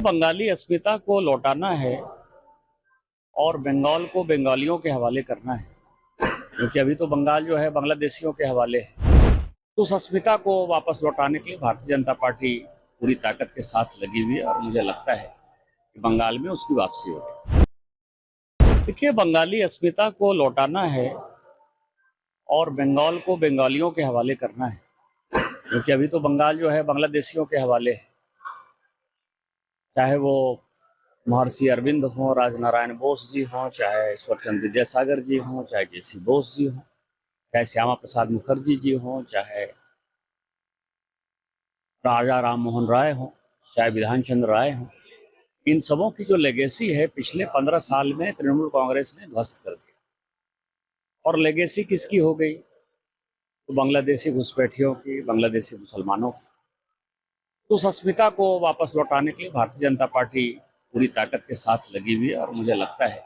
बंगाली अस्मिता को लौटाना है और बंगाल को बंगालियों के हवाले करना है, क्योंकि अभी तो बंगाल जो है बांग्लादेशियों के हवाले है। तो उस अस्मिता को वापस लौटाने के लिए भारतीय जनता पार्टी पूरी ताकत के साथ लगी हुई है और मुझे लगता है कि बंगाल में उसकी वापसी होगी। देखिए, बंगाली अस्मिता को लौटाना है और बंगाल को बंगालियों के हवाले करना है, क्योंकि अभी तो बंगाल जो है बांग्लादेशियों के हवाले है। चाहे वो महर्षि अरविंद हों, राजनारायण बोस जी हों, चाहे ईश्वरचंद्र विद्यासागर जी हों, चाहे जेसी बोस जी हों, चाहे श्यामा प्रसाद मुखर्जी जी हों, चाहे राजा राम मोहन राय हों, चाहे विधान चंद्र राय हों, इन सबों की जो लेगेसी है पिछले 15 साल में तृणमूल कांग्रेस ने ध्वस्त कर दिया। और लेगेसी किसकी हो गई? तो बांग्लादेशी घुसपैठियों की, बांग्लादेशी मुसलमानों की। तो उस अस्मिता को वापस लौटाने के लिए भारतीय जनता पार्टी पूरी ताकत के साथ लगी हुई है और मुझे लगता है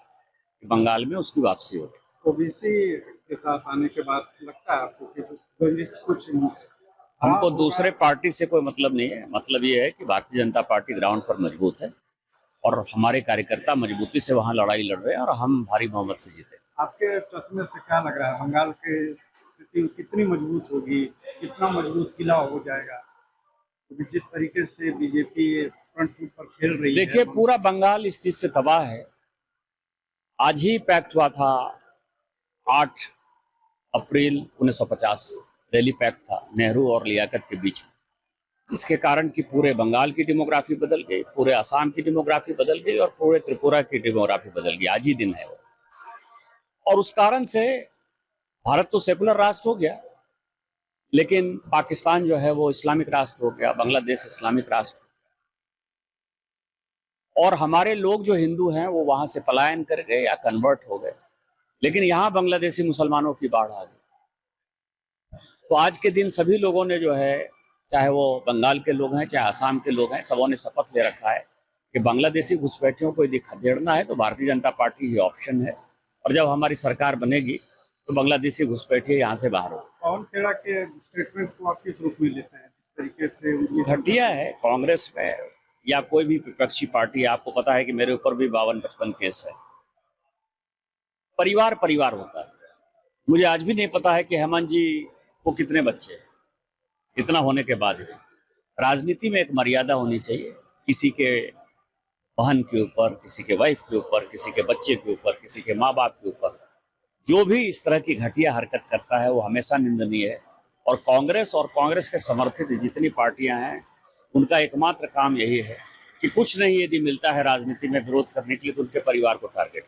कि बंगाल में उसकी वापसी होगी। ओबीसी के साथ आने के बाद लगता है आपको कि कुछ हमको दूसरे पार्टी से कोई मतलब नहीं है। मतलब ये है कि भारतीय जनता पार्टी ग्राउंड पर मजबूत है और हमारे कार्यकर्ता मजबूती से वहां लड़ाई लड़ रहे हैं और हम भारी बहुमत से जीते। आपके चश्मे से क्या लग रहा है, बंगाल की स्थिति कितनी मजबूत होगी, कितना मजबूत किला हो जाएगा? क्योंकि जिस तरीके से बीजेपी फ्रंट फुट पर खेल रही है। देखिए, पूरा बंगाल इस चीज से तबाह है। आज ही पैक्ट हुआ था 8 अप्रैल 1950, दिल्ली पैक्ट था नेहरू और लियाकत के बीच में, जिसके कारण कि पूरे बंगाल की डेमोग्राफी बदल गई, पूरे असम की डेमोग्राफी बदल गई और पूरे त्रिपुरा की डेमोग्राफी बदल गई। आज ही दिन है वो। और उस कारण से भारत तो सेकुलर राष्ट्र हो गया, लेकिन पाकिस्तान जो है वो इस्लामिक राष्ट्र हो गया, बांग्लादेश इस्लामिक राष्ट्र हो गया। और हमारे लोग जो हिंदू हैं वो वहां से पलायन कर गए या कन्वर्ट हो गए, लेकिन यहाँ बांग्लादेशी मुसलमानों की बाढ़ आ गई। तो आज के दिन सभी लोगों ने जो है, चाहे वो बंगाल के लोग हैं चाहे आसाम के लोग हैं, सबों ने शपथ ले रखा है कि बांग्लादेशी घुसपैठियों को यदि खदेड़ना है तो भारतीय जनता पार्टी ही ऑप्शन है। और जब हमारी सरकार बनेगी तो बांग्लादेशी घुसपैठिए यहाँ से बाहर हो। पवन खेड़ा के स्टेटमेंट को आप किस रूप में लेते हैं? जिस तरीके से घटिया है कांग्रेस में या कोई भी विपक्षी पार्टी। आपको पता है कि मेरे ऊपर भी 52-55 केस है। परिवार परिवार होता है। मुझे आज भी नहीं पता है कि हेमंत जी को कितने बच्चे हैं। इतना होने के बाद भी राजनीति में एक मर्यादा होनी चाहिए। किसी के बहन के ऊपर, किसी के वाइफ के ऊपर, किसी के बच्चे के ऊपर, किसी के माँ बाप के ऊपर जो भी इस तरह की घटिया हरकत करता है वो हमेशा निंदनीय है। और कांग्रेस के समर्थित जितनी पार्टियां हैं उनका एकमात्र काम यही है कि कुछ नहीं यदि मिलता है राजनीति में विरोध करने के लिए तो उनके परिवार को टारगेट